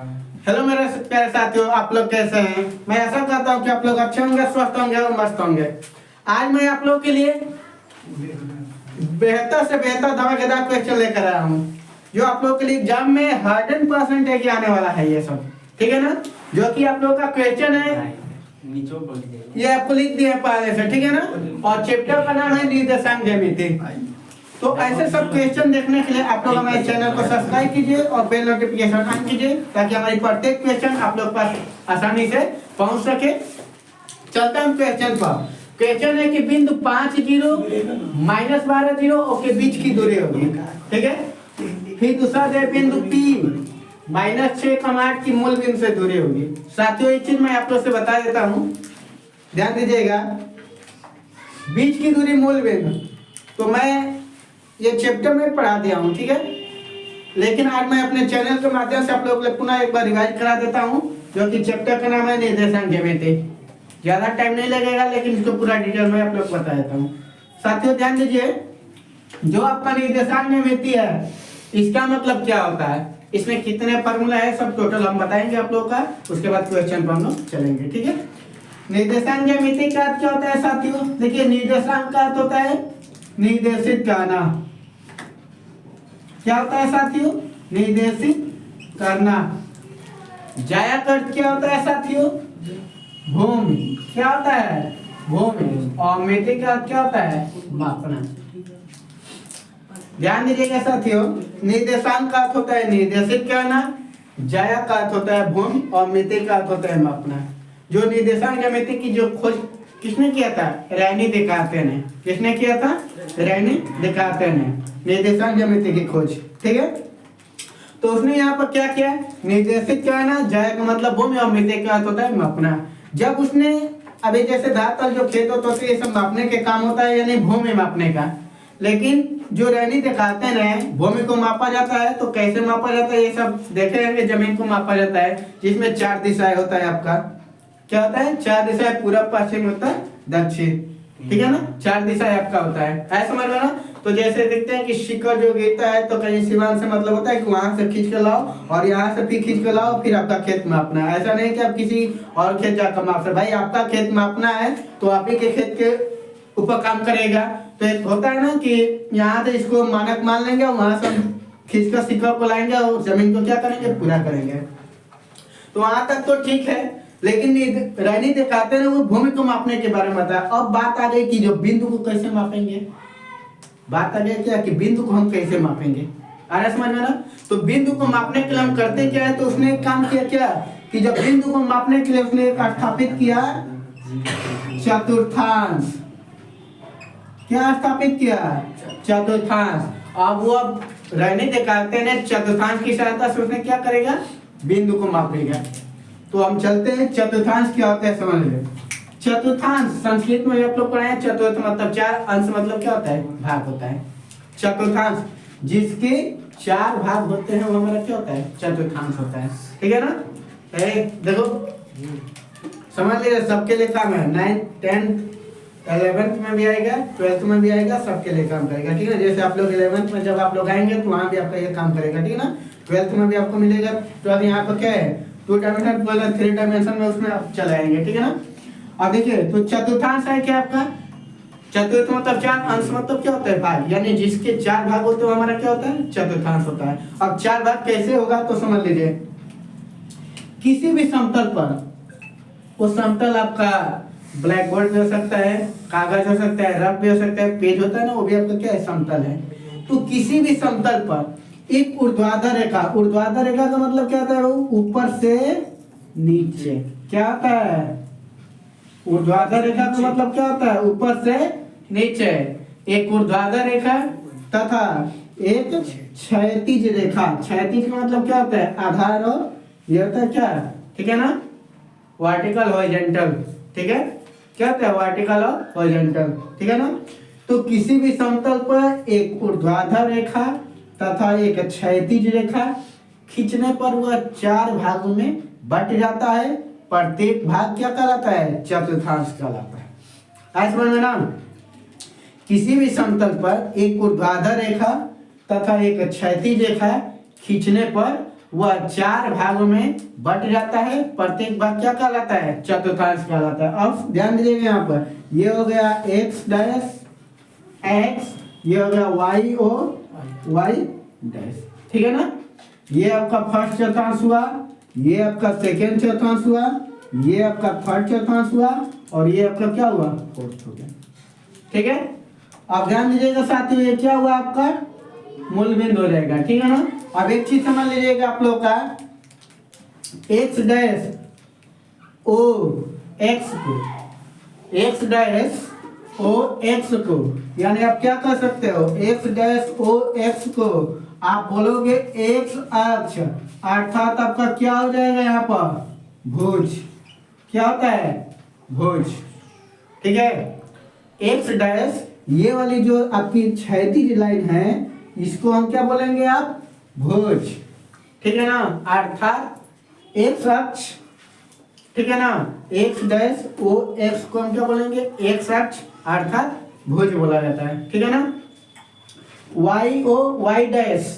Hello मेरे प्यारे साथियों, आप लोग कैसे हैं? मैं आशा करता हूँ कि आप लोग अच्छे होंगे, स्वस्थ होंगे और मस्त होंगे। आज मैं आप लोगों के लिए बेहतर से बेहतर धमाकेदार क्वेश्चन लेकर आया हूँ, जो आप लोगों के लिए एग्जाम में 100% आने वाला है। ये सब ठीक है ना, जो कि आप लोगों का क्वेश्चन है, ये आपको लिख दिया पहले से, ठीक है ना। और चैप्टर का नाम है निर्देशांक ज्यामिति। तो ऐसे सब क्वेश्चन देखने के लिए आप लोग हमारे चैनल को सब्सक्राइब कीजिए और बेल नोटिफिकेशन ऑन कीजिए, ताकि हमारी प्रत्येक क्वेश्चन आप लोग पास आसानी से पहुंच सके। चलता हूं क्वेश्चन पर। क्वेश्चन है कि बिंदु 5 0 -12 0 के बीच की दूरी होगी, ठीक है। फिर दूसरा है बिंदु 3 -6 8 की मूल बिंदु से दूरी होगी। साथियों, एक चीज मैं आप लोग से बता देता हूं, ध्यान दीजिएगा। बीच की दूरी मूल बिंदु तो मैं ये चैप्टर में पढ़ा दिया हूँ, ठीक है। लेकिन आज मैं अपने चैनल के माध्यम से आप लोगों के लिए पुनः एक बार रिवाइज करा देता हूँ, जो कि चैप्टर का नाम है निर्देशांक ज्यामिति। ज्यादा टाइम नहीं लगेगा, लेकिन इसको पूरा डिटेल में आप लोग बता देता हूँ। साथियों ध्यान दीजिए, जो आपका निर्देशांक ज्यामिति है, इसका मतलब क्या होता है, इसमें कितने फॉर्मूला है, सब टोटल हम बताएंगे आप लोगों का। उसके बाद क्वेश्चन पर हम लोग चलेंगे, ठीक है। निर्देशांक ज्यामिति का अर्थ क्या होता है साथियों? देखिए, निर्देशांक का अर्थ होता है निर्देशित करना। क्या होता है साथियों? निर्देशित करना। ज्या का अर्थ क्या होता है साथियों? भूमि। क्या होता है? भूमि। और मिति का अर्थ क्या होता है? मापना। ध्यान दीजिएगा साथियों, निर्देशांक का अर्थ होता है निर्देशित करना, ज्या का अर्थ होता है भूमि, और मिति का अर्थ होता है मापना। जो निर्देशांक ज्यामिति की जो खोज किसने किया था? रैनी डेकार्ते ने। किसने किया था? रैनी डेकार्ते ने निर्देशांक ज्यामिति की खोज, ठीक है। तो उसने यहाँ पर क्या किया? निर्देशित करना, ज्या का मतलब भूमि, और मिति का अर्थ होता है मापना। जब उसने अभी जैसे धरातल जो खेत होते हैं, ये सब मापने के काम होता है, यानी भूमि मापने का। लेकिन जो रैनी डेकार्ते ने भूमि को मापा जाता है, तो कैसे मापा जाता है ये सब देखे रहेंगे। जमीन को मापा जाता है, जिसमें 4 दिशाएं होता है। आपका क्या होता है? 4 दिशाएं, पूरब पश्चिम उत्तर दक्षिण, ठीक है ना। 4 दिशाएं आपका होता है समझ में ना। तो जैसे देखते हैं कि शिखर जो गिरता है, तो कहीं सीमान से मतलब होता है कि वहां से खींच कर लाओ और यहाँ से फिर खींच कर लाओ, फिर आपका खेत मापना है। ऐसा नहीं कि आप किसी और खेत जाकर माप सकते। भाई आपका खेत मापना है तो आप ही के खेत के ऊपर काम करेगा। तो एक होता है ना कि यहाँ से इसको मानक मान लेंगे, वहां से खींच कर शिखर को लाएंगे और जमीन को क्या करेंगे? पूरा करेंगे। तो वहां तक तो ठीक है, लेकिन रैनी डेकार्ते ने वो भूमि को मापने के बारे में बताया। अब बात आ गई कि जो बिंदु को कैसे मापेंगे। बात आ गई क्या कि बिंदु को हम कैसे मापेंगे। आ रहा समझ में ना। तो बिंदु को मापने के लिए हम करते क्या है, तो उसने एक काम किया क्या कि जब बिंदु को मापने के लिए उसने एक स्थापित किया चतुर्थांश। क्या स्थापित किया? चतुर्थांश। अब रैनी डेकार्ते ने चतुर्थांश की सहायता से उसने क्या करेगा? बिंदु को मापेगा। तो हम चलते हैं, चतुर्थांश क्या होता है समझ ले। चतुर्थांश संस्कृत में आप लोग पढ़े हैं, चतुर्थ मतलब 4, अंश मतलब क्या होता है? भाग होता है। चतुर्थांश जिसके 4 भाग होते हैं वो हमारा क्या होता है? चतुर्थांश होता है, ठीक है ना। देखो समझ लीजिए, सबके लिए काम है। 9th 10th 11th में भी आएगा, 12th में भी आएगा, सबके लिए काम करेगा, ठीक है। जैसे आप लोग 11th में जब आप लोग आएंगे तो वहां भी आपका ये काम करेगा, ठीक है ना। 12th में भी आपको मिलेगा। तो अब यहाँ पर क्या है? 2 डायमेंशन बोला, 3 डायमेंशन में उसमें आप चलाएंगे, ठीक है ना। अब देखिए, तो चतुर्थांश है क्या आपका? चतुर्थ मतलब 4, अंश मतलब क्या होता है? भाग। यानी जिसके 4 भाग होते हैं हमारा क्या होता है? चतुर्थांश होता है। अब 4 भाग कैसे होगा तो समझ लीजिए। किसी भी समतल पर, वो समतल आपका ब्लैक बोर्ड भी हो सकता है, कागज हो सकता है, रफ भी हो सकता है, पेज होता है ना, वो भी आपका क्या है? समतल है। तो किसी भी समतल पर एक ऊर्ध्वाधर रेखा, ऊर्ध्वाधर रेखा का मतलब क्या होता है? वो ऊपर से नीचे। क्या होता है? ऊर्ध्वाधर रेखा का मतलब क्या होता है? ऊपर से नीचे। एक ऊर्ध्वाधर रेखा तथा एक क्षैतिज रेखा। क्षैतिज का मतलब क्या होता है? आधार, और ये होता है क्या? ठीक है ना, वर्टिकल हॉरिजॉन्टल, ठीक है। क्या होता है? वर्टिकल और हॉरिजॉन्टल, ठीक है ना। तो किसी भी समतल पर एक ऊर्ध्वाधर रेखा तथा एक क्षैतिज रेखा खींचने पर वह 4 भागों में बट जाता है। प्रत्येक भाग क्या कहलाता है? चतुर्थांश कहलाता है। आज समझ में ना। किसी भी समतल पर एक ऊर्ध्वाधर रेखा तथा एक क्षैतिज रेखा खींचने पर वह 4 भागों में बट जाता है। प्रत्येक भाग क्या कहलाता है? चतुर्थांश कहलाता है। अब ध्यान दीजिएगा यहाँ पर, ये हो गया x डैश x, ये हो गया y o y डैश, ठीक है ना। ये आपका फर्स्ट चतुर्थांश हुआ, ये आपका सेकेंड चतुर्थांश हुआ, ये आपका थर्ड चतुर्थांश हुआ, और ये आपका क्या हुआ? फोर्थ हो गया, ठीक है। अब ध्यान दीजिएगा साथियों, ये क्या हुआ? आपका मूल बिंदु हो जाएगा, ठीक है ना। अब एक चीज समझ लीजिएगा आप लोग का, एक्स डैश ओ एक्स को, एक्स डैश ओ एक्स को, यानी आप क्या कर सकते हो? एक्स डैश ओ एक्स को आप बोलोगे एक्स अक्ष, अर्थात आपका क्या हो जाएगा यहाँ पर? भुज। क्या होता है? भुज, ठीक है। एक्स डैश, ये वाली जो आपकी क्षैतिज लाइन है, इसको हम क्या बोलेंगे? आप भुज, ठीक है ना। अर्थात एक्स अक्ष, ठीक है ना। एक्स डैश ओ एक्स को हम क्या बोलेंगे? एक्स अक्ष, अर्थात भुज बोला जाता है, ठीक है ना। वाई ओ वाई डैश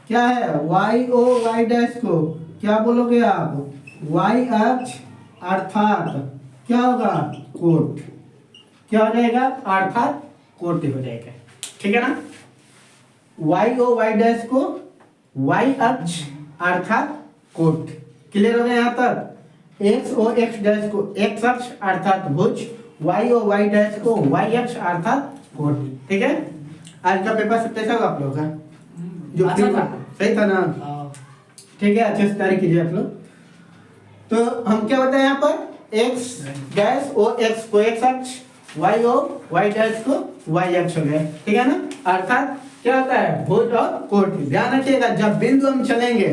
क्या है? वाई ओ वाई डैश को क्या बोलोगे आप? वाई अक्ष, अर्थात क्या होगा? कोट। क्या हो जाएगा? अर्थात कोटि हो जाएगा, ठीक है ना। वाई ओ वाई डैश को वाई अक्ष अर्थात कोट। क्लियर हो गया यहाँ तक? एक्स ओ एक्स डैश को एक्स अक्ष अर्थात भुज, वाई ओ वाई डैश को वाई अक्ष अर्थात कोट, ठीक है। आज का पेपर सब कैसा हुआ आप लोगों का? जो अच्छा था। सही था ना? ठीक है, अच्छे से तैयारी कीजिए आप लोग। तो हम क्या बताए यहाँ पर? एक्स डैश ओ एक्स को एक्स अक्ष, वाई ओ वाई डैश को वाई अक्ष हो गया, ठीक है ना। अर्थात क्या होता है? भुज और कोटि। ध्यान रखिएगा, जब बिंदु हम चलेंगे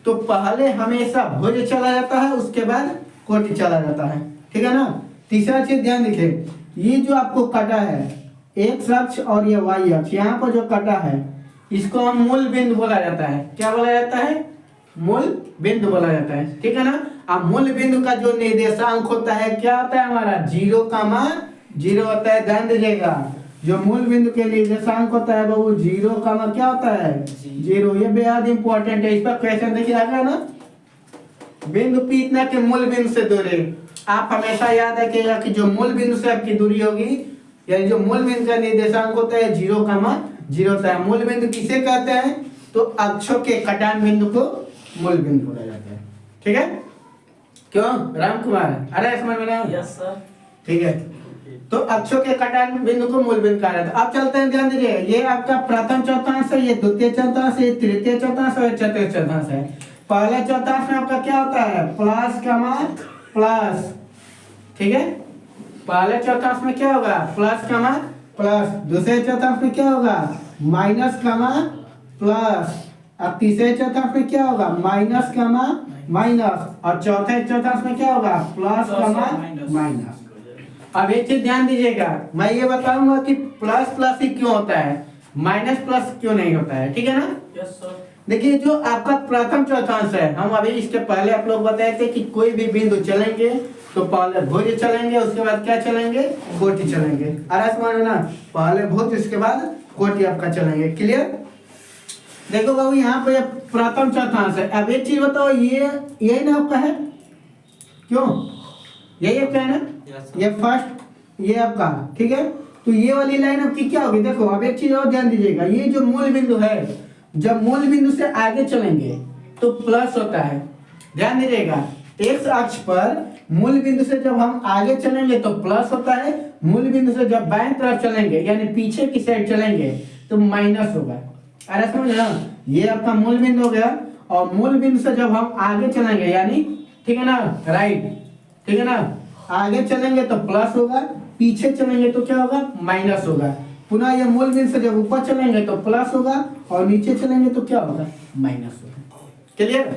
तो पहले हमेशा भुज चला जाता है, उसके बाद कोटि चला जाता है, ठीक है ना। तीसरा चीज ध्यान रखिए, ये जो आपको कटा है एक्स अक्ष और ये वाई अक्ष, यहाँ पर जो कटा है इसको हम मूल बिंदु बोला जाता है। क्या बोला जाता है? मूल बिंदु बोला जाता है, ठीक है ना। अब मूल बिंदु का जो निर्देशांक होता है क्या होता है हमारा? 0,0 होता है। ध्यान दीजिएगा, जो मूल बिंदु के निर्देशांक होता है वो 0, क्या होता है? 0। ये बेहद इंपॉर्टेंट है, इस पर क्वेश्चन देखिए आएगा ना। बिंदु P इतना के मूल बिंदु से दूरी, आप हमेशा याद रखिएगा कि जो मूल बिंदु से आपकी दूरी होगी, यानी जो मूल बिंदु का निर्देशांक होता है 0,0 होता है। मूल बिंदु किसे कहते हैं? तो अक्षों के कटान बिंदु को मूल बिंदु बोला जाता है, ठीक है। क्यों राम कुमार? अरे समझ में ना? Yes sir. ठीक है, तो अक्षों के कटान बिंदु को मूल बिंदु कहा जाता है। अब चलते हैं, ध्यान दीजिए, ये आपका प्रथम चौथांश है, ये द्वितीय चौथांश है, ये तृतीय चौथांश है, चतुर्थ चौथांश है। पहले चौथांश में आपका क्या होता है? प्लस कमा प्लस, ठीक है। पहले चौथांश में क्या होगा? प्लस कमा प्लस। दूसरे चौथांश में क्या होगा? माइनस कमा प्लस। अब तीसरे चौथांश में क्या होगा? Minus comma minus. और चौथे चौथांश में क्या होगा? Plus comma minus. अब एक चीज ध्यान दीजिएगा, मैं ये बताऊंगा कि प्लस प्लस ही क्यों होता है, माइनस प्लस क्यों नहीं होता है, ठीक है ना। Yes sir. देखिए, जो आपका प्रथम चौथांश है, हम अभी इसके पहले आप लोग बताए थे कि कोई भी बिंदु चलेंगे तो पहले भुज चलेंगे, उसके बाद क्या चलेंगे? कोटि चलेंगे। आराम समझ में ना? पहले भुज, उसके बाद कोटि आपका चलेंगे। क्लियर? देखो बाबू, यहाँ पे प्रथम चौथांश है। अब एक चीज बताओ, ये यही ना आपका है? क्यों? यही आपका है ना? ये फर्स्ट, ये आपका, ठीक है। तो ये वाली लाइन आपकी क्या होगी? देखो, अब एक चीज और ध्यान दीजिएगा, ये जो मूल बिंदु है, जब मूल बिंदु से आगे चलेंगे तो प्लस होता है। ध्यान दीजिएगा, एक्स अक्ष पर मूल बिंदु से जब हम आगे चलेंगे तो प्लस होता है, मूल बिंदु से जब बाएं तरफ चलेंगे यानी पीछे की साइड चलेंगे तो माइनस होगा। अरे समझ ना, ये आपका मूल बिंदु हो गया। और मूल बिंदु से जब हम आगे चलेंगे यानी, ठीक है ना, राइट, ठीक है ना, आगे चलेंगे तो प्लस होगा, पीछे चलेंगे तो क्या होगा? माइनस होगा। पुनः ये मूल बिंदु से जब ऊपर चलेंगे तो प्लस होगा, और नीचे चलेंगे तो क्या होगा? माइनस होगा। क्लियर?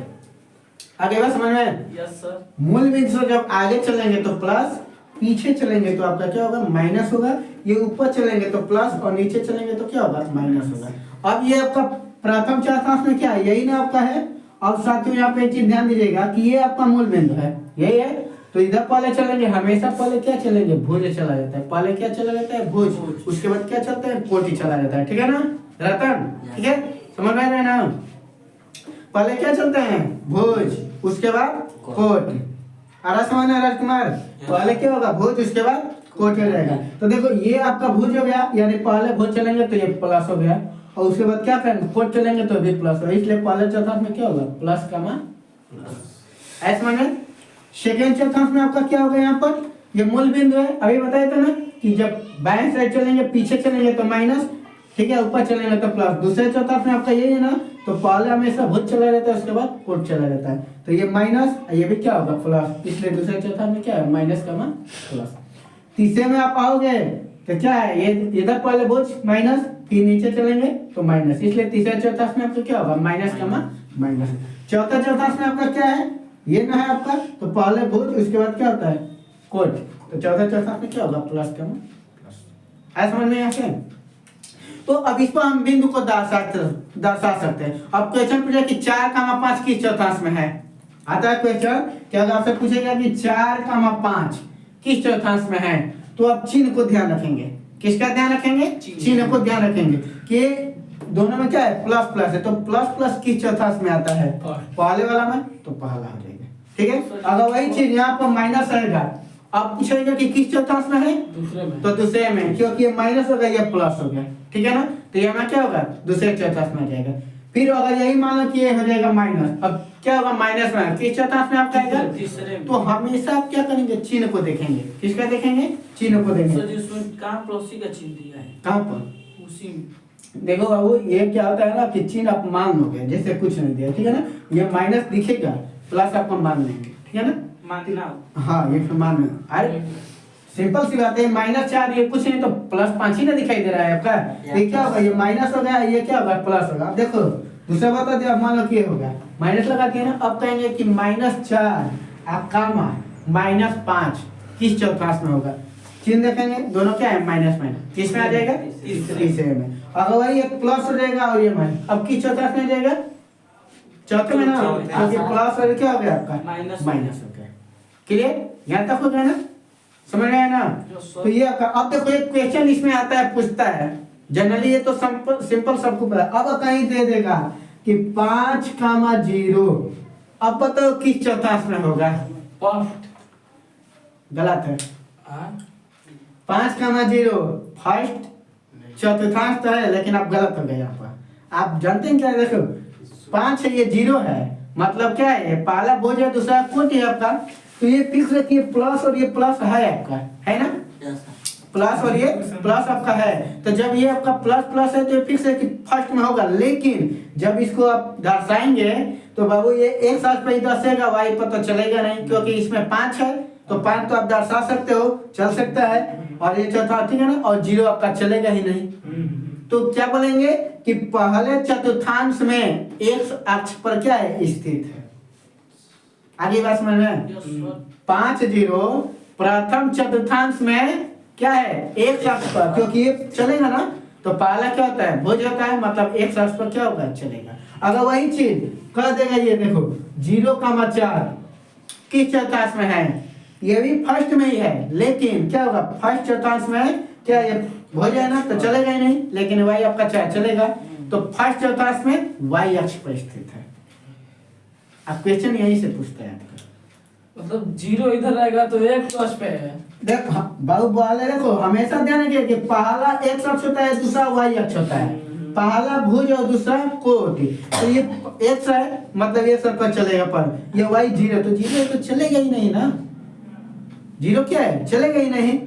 आगे बात समझ में? Yes sir. मूल बिंदु से जब आगे चलेंगे तो प्लस, पीछे चलेंगे तो आपका क्या होगा? माइनस होगा। ये ऊपर चलेंगे तो प्लस, और नीचे चलेंगे तो क्या होगा? माइनस होगा। अब ये आपका प्रथम चौथांश में क्या है? यही ना आपका है। अब साथियों यहाँ पे एक चीज ध्यान दीजिएगा कि ये आपका मूल बिंदु है, यही है। तो इधर पहले चलेंगे, हमेशा पहले क्या चलेंगे? भुज चला जाता है। पहले क्या चला जाता है? भुज। उसके बाद क्या चलता है? कोटि चला जाता है, ठीक है ना रतन? ठीक है, समझ में आ रहा है ना? पहले क्या चलते हैं, भुज, उसके बाद कोट। आरा समझ में राजकुमार, पहले क्या होगा, भुज, उसके बाद कोट हो जाएगा। तो देखो ये आपका भुज हो गया, यानी पहले भुज चलेंगे तो ये प्लस हो गया, और उसके बाद क्या करेंगे, कोट चलेंगे तो भी प्लस होगा, इसलिए पहले चौथांश में क्या होगा, प्लस का मान ऐसा माने। सेकेंड चौथांश में आपका क्या होगा, यहाँ पर ये मूल बिंदु है, अभी बताया था ना कि जब बाएं साइड चलेंगे, पीछे चलेंगे तो माइनस, ठीक है, ऊपर चलेंगे तो प्लस। दूसरे चौथांश में आपका यही है ना, तो पहले हमेशा भुज चला रहता है, उसके बाद कोट चला रहता है, तो ये माइनस, ये भी क्या होगा, प्लस, इसलिए दूसरे चौथांश में क्या है, माइनस का मान प्लस। तीसरे में आप आओगे तो क्या है, ये इधर पहले भुज माइनस, फिर नीचे चलेंगे तो माइनस, इसलिए तीसरे चौथांश में आपका क्या होगा, माइनस का मान माइनस। चौथा चौथांश में आपका क्या है, ये ना है आपका, तो पहले भुज, उसके बाद क्या होता है, कोट, तो चौथा चौथांश में क्या होगा, प्लस का मान प्लस। ऐसा समझ में आया? तो अब इसको हम बिंदु को दर्शा सकते हैं। अब क्वेश्चन पूछा कि 4,5 किस चौथांश में है, आता है क्वेश्चन कि अगर आपसे पूछेगा कि 4,5 किस चौथांश में है, तो अब चिन्ह को ध्यान रखेंगे। किसका ध्यान रखेंगे, चिन्ह को ध्यान रखेंगे कि दोनों में क्या है, प्लस प्लस है, तो प्लस प्लस किस चौथांश में आता है, पहले वाला में, तो पहला हो जाएगा, ठीक है। अगर वही चीज यहाँ पर माइनस आएगा, अब पूछेगा कि किस चौथांश में है, दूसरे में, तो दूसरे में, क्योंकि ये माइनस हो गया, ये प्लस हो गया, ठीक है ना, तो यहाँ क्या होगा, दूसरे चौथांश में आ जाएगा। फिर अगर यही मान लो कि ये हो जाएगा माइनस, अब क्या होगा, माइनस में किस चौथांश में आपका आएगा, तो हमेशा आप क्या करेंगे, चिन्ह को देखेंगे। किसका देखेंगे, चिन्ह को देखेंगे। कहाँ प्लस का चिन्ह दिया है, कहाँ पर, उसी देखो बाबू, ये क्या होता है ना कि चिन्ह आप मान लोगे, जैसे कुछ नहीं दिया, ठीक है ना, ये माइनस दिखेगा, प्लस आप मान लेंगे, ठीक है ना, मानना, हाँ ये मान, अरे सिंपल सी बात है, -4 ये कुछ नहीं तो +5 ही ना दिखाई दे रहा है आपका, ये क्या होगा, ये माइनस हो गया, ये क्या होगा, प्लस होगा। अब देखो दूसरा बता दिया, मान लो कि ये होगा, माइनस लगा दिया ना, अब कहेंगे कि -4 कामा -5 किस चौथांश में होगा, चिन्ह देखेंगे, दोनों क्या है, माइनस माइनस, किस में आ जाएगा, तीसरे में। अगर वही एक प्लस हो जाएगा और ये माइनस, अब किस चौथांश में आ जाएगा, चौथे में ना, क्योंकि प्लस और क्या हो गया आपका, माइनस हो गया। क्लियर, यहाँ तक हो गया ना, समझ में आया ना। तो ये अब देखो एक क्वेश्चन इसमें आता है, पूछता है, जनरली ये तो सिंपल सबको पता है, अब कहीं दे देगा कि 5,0, अब बताओ किस चौथांश में होगा, फर्स्ट, गलत है, 5,0 फर्स्ट चतुर्थांश तो है, लेकिन आप गलत हो गए यहाँ पर। आप जानते हैं क्या, देखो 5 है, ये 0 है, मतलब क्या है, ये पहला भुज है, दूसरा कोट है आपका, तो ये फिक्स रखिए, प्लस और ये प्लस है आपका, है ना, प्लस और ये प्लस आपका है, तो जब ये आपका प्लस प्लस है तो ये फिक्स है कि फर्स्ट में होगा, लेकिन जब इसको आप दर्शाएंगे तो बाबू ये एक साथ पे ही दर्शेगा, वाई पर तो चलेगा नहीं, क्योंकि इसमें 5 है, तो 5 तो आप दर्शा सकते हो, चल सकता है, और ये चौथा, ठीक है ना, और 0 आपका चलेगा ही नहीं, तो क्या बोलेंगे कि पहले चतुर्थांश में एक अक्ष पर क्या है, स्थित है। आगे बात समझ में, 5,0 प्रथम चतुर्थांश में क्या है, एक अक्ष पर, क्योंकि ये चलेगा ना, तो पहला क्या होता है, भुज होता है, मतलब एक अक्ष पर क्या होगा, चलेगा। अगर वही चीज कर देगा, ये देखो 0,4 किस चौथांश में है, ये भी फर्स्ट में ही है, लेकिन क्या होगा, फर्स्ट चौथांश में क्या ये भुज है ना, तो चलेगा ही नहीं, लेकिन वाई आपका चाहे चलेगा, तो फर्स्ट चौथांश में वाई अक्ष पर स्थित है। अब क्वेश्चन यही से पूछता है, मतलब 0 इधर रहेगा तो एक प्लस पे है, देख बाबू बोले, देखो हमेशा ध्यान रखिए कि पहला एक्स अक्ष होता है, दूसरा वाई अक्ष होता है, पहला भुज और दूसरा कोट, तो ये एक्स है, मतलब ये सब पर चलेगा, पर ये वाई 0, तो 0 तो चलेगा ही नहीं ना, 0 क्या है, चलेगा ही नहीं,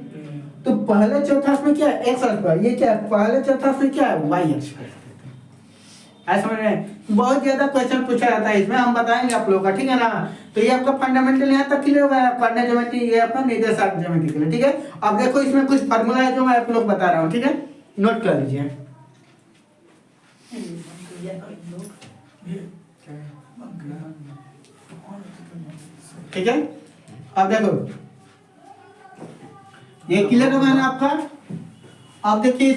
तो पहले चौथांश में क्या है, एक्स अक्ष पर, ये क्या है, पहले चौथांश में क्या है, वाई अक्ष पर। ऐसा समझ में, बहुत ज्यादा क्वेश्चन पूछा जाता है इसमें, हम बताएंगे आप लोगों का, ठीक है ना। तो ये आपका फंडामेंटल यहाँ तक क्लियर होगा, कॉर्डिनेट ज्योमेट्री, ये आपका निर्देशांक ज्योमेट्री के लिए, ठीक है। अब देखो इसमें कुछ फार्मूला है जो मैं आप लोग बता रहा हूँ, ठीक है, नोट कर लीजिए, ठीक है। अब देखो ये क्लियर होगा ना आपका। अब देखिए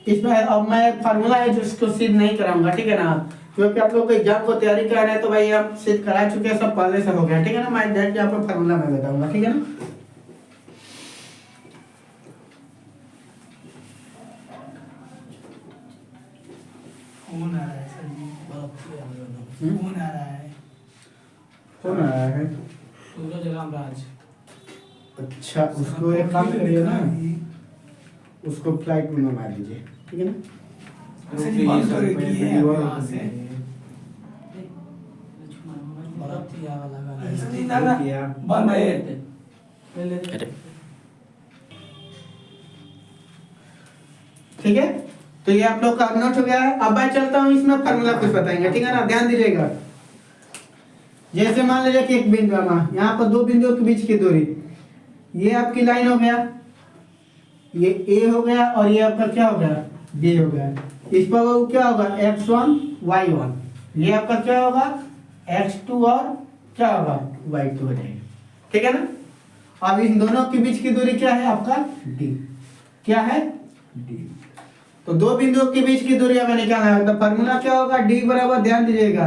इसमें अब मैं फार्मूला है जो इसको सिद्ध नहीं कराऊंगा, ठीक है ना, क्योंकि आप लोग को एग्जाम को तैयारी कर रहे हैं, तो भाई हम सिद्ध करा चुके हैं, सब पहले से हो गया, ठीक है ना। मैं डायरेक्ट आपको फार्मूला में बताऊंगा, ठीक है ना। फोन आ रहा है। कौन आया है? सूरज रामराज। अच्छा, उसको एक काम करिए ना, उसको फ्लाइट में मार दीजिए, ठीक है ना? मैसेज बंद कर दिए हैं वहाँ यहाँ से। बहुत ही आवा लगा। ऐसा नहीं लगा, बंद है। ले ले। ठीक है, तो ये आप लोग का नोट हो गया है। अब मैं चलता हूँ, इसमें फार्मूला कुछ बताएंगे, ठीक है ना? ध्यान दीजिएगा। जैसे मान लीजिए कि एक बिंदु है, यहाँ पर दो बिंदुओं के बीच की दूरी, ये आपकी लाइन हो गया, ये ए हो गया, और ये आपका क्या हो गया? बी हो गया। इस पर वो क्या होगा? x1 y1, ये आपका क्या होगा? x2 और क्या होगा? y2 हो जाएगा, ठीक है ना? अब इन दोनों के बीच की दूरी क्या है आपका? d। क्या है? d। तो दो बिंदुओं के बीच की दूरी हमें निकालना है, तो फॉर्मूला क्या होगा? d बराबर, ध्यान दीजिएगा,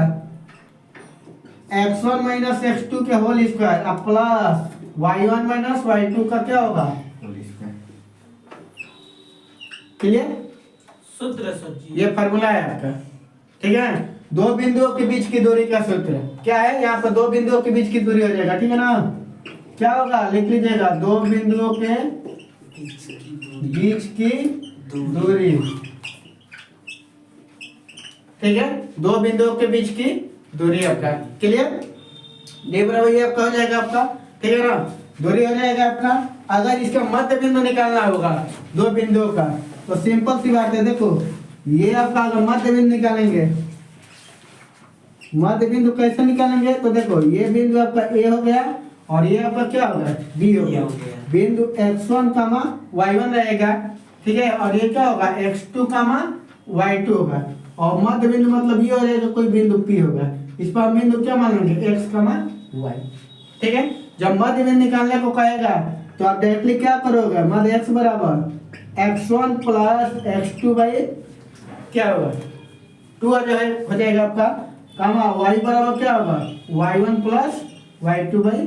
x1 माइनस x2 के होल स्क्वायर अब प्लस y1 माइनस y2 का क्या होगा? क्लियर? सूत्र सच्ची। ये फॉर्मूला है आपका, ठीक है? दो बिंदुओं के बीच की दूरी का सूत्र क्या है? यहाँ पर दो बिंदुओं के बीच की दूरी हो जाएगा, ठीक है ना? क्या होगा? लिख लीजिएगा, दो बिंदुओं के बीच की दूरी, ठीक है? दो बिंदुओं के बीच की दूरी आपका क्लियर? डी बराबर ये आपका हो जाएगा आपका, ठीक है ना? दूरी हो जाएगा आपका। अगर इसका मध्य बिंदु निकालना होगा दो बिंदुओं का, तो सिंपल सी बात है, देखो ये आपका अगर मध्य बिंदु निकालेंगे, मध्य बिंदु कैसे निकालेंगे? तो देखो ये बिंदु आपका ए हो गया, और ये आपका क्या होगा? बी हो गया। बिंदु x1 कामा y1 रहेगा, ठीक है? और ये क्या होगा? x2 कामा y2 होगा, और मध्य बिंदु मतलब ये हो जाएगा, कोई बिंदु p होगा। इस पर हम बिंदु क्या मान लेंगे? x कामा y, ठीक है? जब मध्य बिंदु निकालने को कहेगा, तो आप डायरेक्टली क्या करोगे? मध्य x बराबर x1 प्लस x2 बाई क्या होगा? 2 हो जाएगा आपका, कामा y बराबर क्या होगा? y1 प्लस y2 बाई,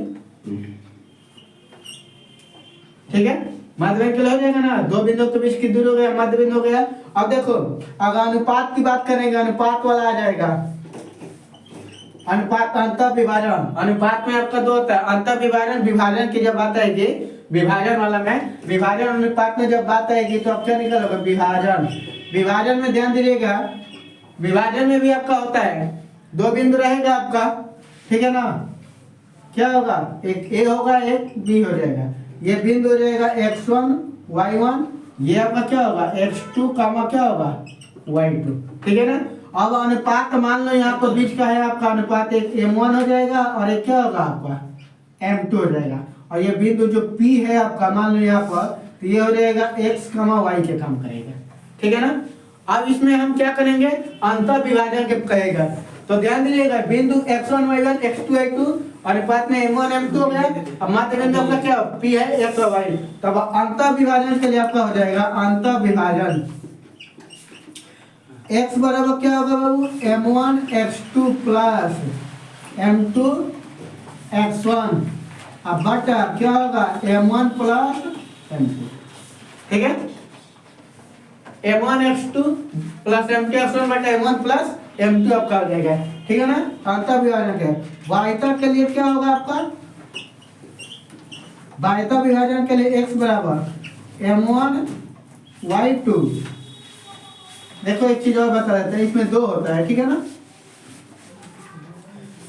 ठीक है? मध्य बिंदु हो जाएगा ना, दो बिंदुओं के बीच की दूरी हो गया, मध्य बिंदु हो गया। अब देखो, अगर अनुपात की बात करेंगे, अनुपात वाला आ जाएगा, अनुपात अंतर विभाजन। अनुपात में आपका दो होता है, अंतर विभाजन, विभाजन की जब बात आएगी, विभाजन वाला में, विभाजन अनुपात में जब बात आएगी, तो आप क्या निकलोगे? विभाजन। विभाजन में ध्यान दीजिएगा, विभाजन में भी आपका होता है, दो बिंदु रहेगा आपका, ठीक है ना? क्या होगा? एक ए होगा, एक बी हो जाएगा। ये बिंदु हो जाएगा x1 y1, ये आपका क्या होगा? x2 कामा क्या होगा? y2, ठीक है ना? अब अनुपात मान लो यहाँ पर बीच का है आपका अनुपात, एक m1 हो जाएगा, और एक क्या होगा आपका? m2 हो जाएगा। और ये बिंदु जो p है आपका, मान लो यहाँ पर, तो ये हो जाएगा x कामा y के काम करेगा, ठीक है ना? अब इसमें हम क्या करेंगे? अंतर विभाजन के कहेगा, तो ध्यान दीजिएगा, बिंदु x1 y1 x2 y2 अनुपात में m1 m2 हो गया। अब मध्य बिंदु आपका क्या p है, x और y। तब अंतर विभाजन के लिए आपका हो जाएगा अंतर विभाजन, x बराबर क्या होगा बाबू? m1 x2 plus m2 x1, अब बटा क्या होगा? m1 प्लस m2, ठीक है? m1 x2 plus m2 x1 बटा m1 प्लस m2 आपका हो जाएगा, ठीक है ना? अंतर विभाजन के बाह्यता के लिए क्या होगा आपका? बाह्यता विभाजन के लिए x बराबर m1 y2। देखो एक चीज और बता देते हैं, इसमें दो होता है, ठीक है ना?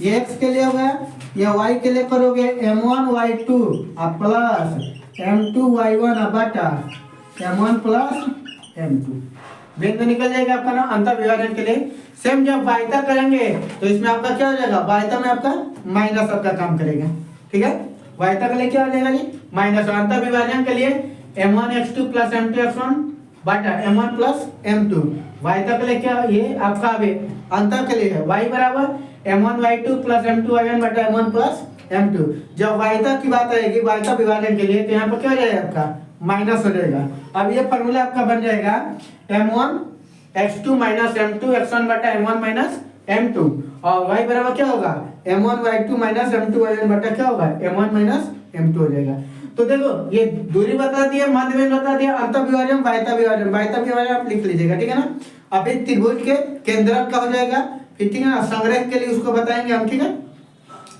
ये x के लिए हो गया, ये y के लिए करोगे m1 y2 अब प्लस m2 y1 अब बटा m1 प्लस m2, बिंदु निकल जाएगा आपका ना अंतर विभाजन के लिए। सेम जब बाह्यता करेंगे, तो इसमें आपका क्या हो जाएगा? बाह्यता में आपका माइनस आपका काम करेगा, ठीक है? बाह्यता के लिए क्या हो जाएगा जी? माइनस। अंतर विभाजन के लिए m1 x2 plus m2 x1 बटा m1 प्लस m2। बाह्यता के लिए क्या? ये आपका अभी अंतर के लिए है, y बराबर m1 y2 plus m2 y1 बटा m1 प्लस m2। जब बाह्यता की बात आएगी, बाह्यता विभाजन के लिए, तो यहाँ पर क्या हो जाएगा आपका? माइनस हो जाएगा। अब ये फॉर्मूला आपका बन जाएगा m1 x2 minus m2 x1 बटा m1 माइनस m2, और y बराबर क्या होगा? m1 y2 minus m2 y1 बटा क्या होगा? m1 माइनस m2 हो जाएगा। तो देखो ये दूरी बता दिया, मध्य बिंदु बता दिया, अंतर विभाजन, बाह्यता विभाजन। बाह्यता विभाजन आप लिख लीजिएगा, ठीक है ना? अभी त्रिभुज के केंद्रक का हो जाएगा, फिर ठीक है ना, संग्रह के लिए उसको बताएंगे हम, ठीक है।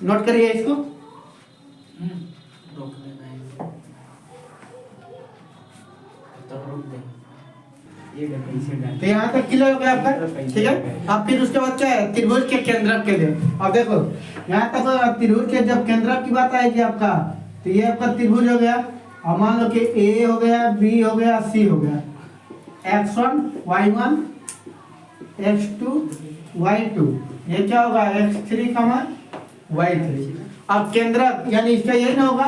नोट करिए इसको। रोक लेना है तो रोक दे। तो यहाँ तक क्लियर हो गया आपका, ठीक है। अब फिर उसके बाद क्या है, त्रिभुज के केंद्रक के लिए। अब देखो यहाँ तक त्रिभुज के जब केंद्रक की बात आएगी आपका, तो ये आपका त्रिभुज हो गया। अब मान लो कि ए हो गया, बी हो गया, सी हो गया, x1 y1 x2 y2, ये क्या होगा x3 y3। अब केंद्रक यानी इसका यही ना होगा,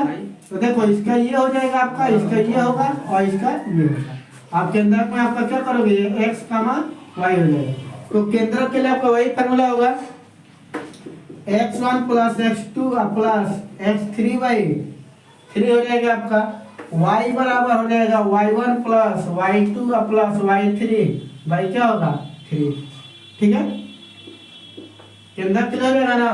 तो देखो इसका ये हो जाएगा आपका, इसका ये होगा और इसका ये होगा। आप केंद्रक में आपका क्या करोगे, ये x, y हो जाएगा। तो केंद्रक के लिए आपका वही फॉर्मूला होगा, x1 plus x2 plus x3 हो जाएगा आपका, y बराबर हो जाएगा y1 plus y2 plus y3 भाई क्या होगा 3, ठीक है। केंद्रक क्लियर रहेगा ना।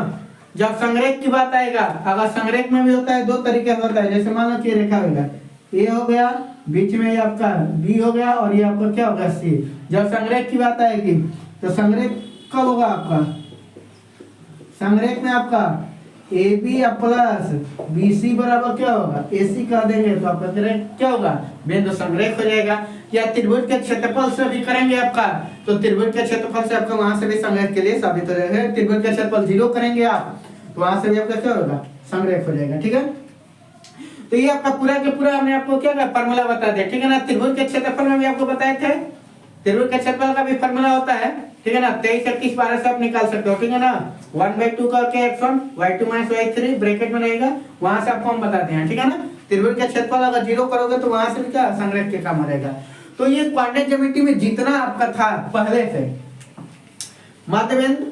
जब संग्रह की बात आएगा, अगर संग्रह में भी होता है, दो तरीके से होता है। जैसे मान लो कि रेखा होगा, ए हो गया, बीच में ये आपका बी हो गया और ये आपका क्या होगा सी। जब संग्रह की बात आएगी तो संग्रह कब होगा आपका, संग्रह में आपका A B plus B C बराबर क्या होगा ए सी कर देंगे तो आपका क्या होगा बिंदु संग्रह हो जाएगा। या त्रिभुज के क्षेत्रफल से भी करेंगे आपका, तो त्रिभुज के क्षेत्रफल से आपका वहां से भी संग्रह के लिए साबित हो जाएगा। त्रिभुज का क्षेत्रफल 0 करेंगे आप, तो वहां से भी आपका क्या होगा संग्रह हो जाएगा, ठीक है। तो ये आपका पूरा के पूरा हमने आपको क्या फॉर्मूला बता दिया, ठीक है ना। त्रिभुज के क्षेत्रफल में भी आपको बताए थे, त्रिभुज के क्षेत्रफल का भी फॉर्मूला होता है, ठीक है ना। 23 31 12 से आप निकाल सकते हो, ठीक है ना। 1/2 करके x1 y2 - y3 ब्रैकेट में रहेगा, वहां से आपको हम बताते हैं, ठीक है ना। त्रिभुज का क्षेत्रफल अगर 0 करोगे तो वहां से भी क्या संग्रह के काम हो जाएगा। तो ये क्वाड्रेंट ज्योमेट्री में जितना आपका था पहले से, मध्य बिंदु,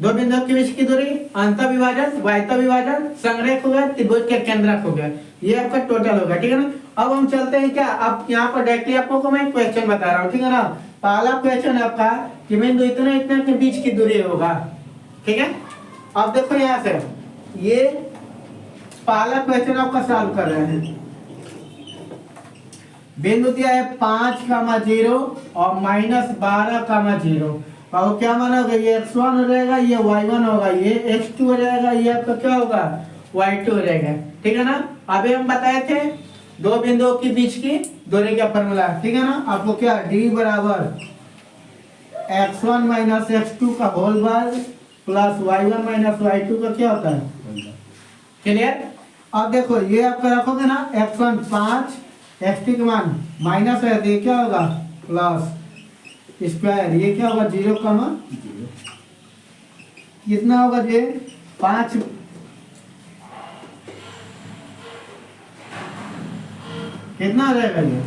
दो बिंदुओं के बीच की दूरी, अंतर विभाजन, वायता विभाजन, संग्रह हो गया, त्रिभुज के केंद्रक हो गया, ये आपका टोटल होगा, ठीक है ना। अब हम चलते हैं क्या, अब यहाँ पर डायरेक्टली आपको मैं क्वेश्चन बता रहा हूँ, ठीक है ना। पहला क्वेश्चन आपका कि बिंदु इतना इतना के बीच की दूरी होगा, ठीक है। अब देखो यहाँ से ये पहला क्वेश्चन आपका सॉल्व कर रहे हैं। बिंदु दिया है 5,0 और -12,0। और क्या मानोगे, ये x1 हो जाएगा, ये y1 होगा, ये x2 हो जाएगा, ये आपका क्या होगा y2 हो जाएगा, ठीक है ना। अभी हम बताए थे दो बिंदुओं के बीच की दूरी का फॉर्मूला, ठीक है ना। आपको क्या d बराबर x1 - x2 का होल वर्ग प्लस y1 - y2 का क्या होता है, क्लियर। अब देखो ये आपका रखोगे ना, x1 5, x2 के मान माइनस है, ये क्या होगा प्लस स्क्वायर, ये क्या होगा 0, कितना होगा ये 5, कितना हो जाएगा ये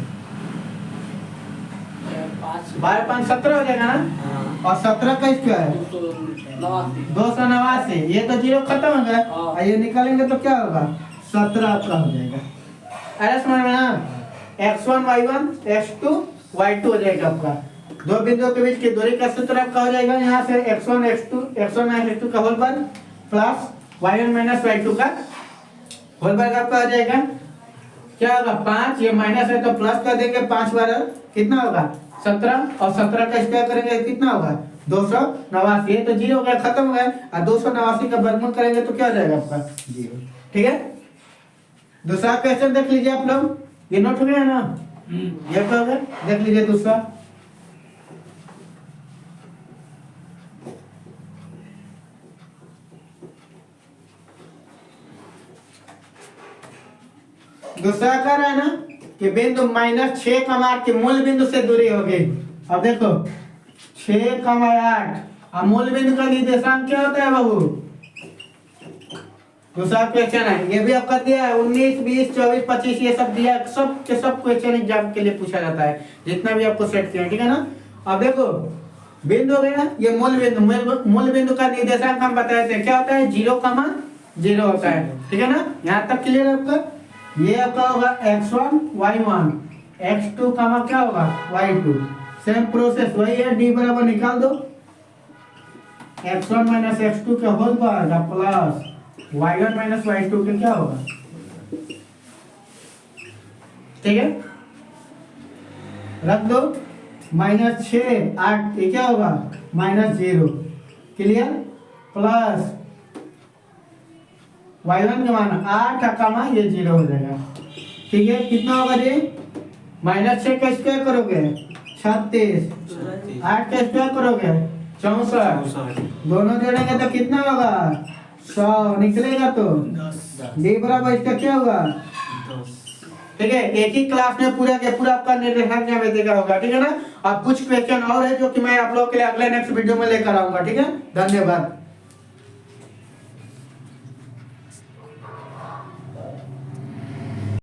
12 5 17 हो जाएगा ना। और 17 का स्क्वायर 289, ये तो 0 खत्म हो गया, और ये निकालेंगे तो क्या होगा 17 आपका हो जाएगा। अरे समझ में ना, x1 y1 x2 y2 हो जाएगा आपका। दो बिंदुओं के बीच की दूरी का सूत्र आपका हो जाएगा, यहाँ से x1 x2 का होल वर्ग प्लस y1 - y2 का होल वर्ग आपका हो जाएगा। क्या होगा 5, ये माइनस है तो प्लस कर देंगे, 5 बार कितना होगा 17, और 17 का स्क्वायर करेंगे कितना होगा 289, ये तो 0 हो गया, खत्म हो गया। और 289 का वर्गमूल करेंगे तो क्या हो जाएगा आपका 0, ठीक है। दूसरा क्वेश्चन देख लीजिए आप लोग, ये नोट हो गया ना, ये क्या होगा देख लीजिए दूसरा। दूसरा कह रहा है ना कि बिंदु -6 के मूल बिंदु से दूरी होगी। अब देखो 6,8 और मूल बिंदु का निर्देशांक क्या होता है बाबू, दूसरा क्वेश्चन है, ये भी आपका दिया है 19 20 24 25, ये सब दिया, सब के सब क्वेश्चन एग्जाम के लिए पूछा जाता है, जितना भी आपको सेट किया, ठीक है ना। अब देखो बिंदु हो गया, ये मूल बिंदु का निर्देशांक हम बताए थे क्या होता है 0,0 होता है, ठीक है ना। यहाँ तक क्लियर है आपका। ये आपका होगा x1 y1 x2 क्या होगा y2, सेम प्रोसेस वही है, d बराबर निकाल दो, x1 - x2 के होल वर्ग प्लस y1 - y2 के क्या होगा, ठीक है। रख दो -6 8, ये क्या होगा -0, क्लियर, प्लस y1 का मान 8 अकामा ये 0 हो जाएगा। ठीक है, कितना होगा जी? -6 का स्क्वायर करोगे 36, 8 का स्क्वायर करोगे 64, दोनों जोड़ेंगे तो कितना होगा? 100 निकलेगा तो 10 d बराबर इसका क्या होगा? ठीक है, एक ही क्लास में पूरा के पूरा आपका निर्देशांक यहाँ पे देखा होगा। ठीक है ना। अब कुछ क्वेश्चन और है जो कि मैं आप लोगों के लिए अगले नेक्स्ट वीडियो में लेकर आऊंगा। ठीक है, धन्यवाद।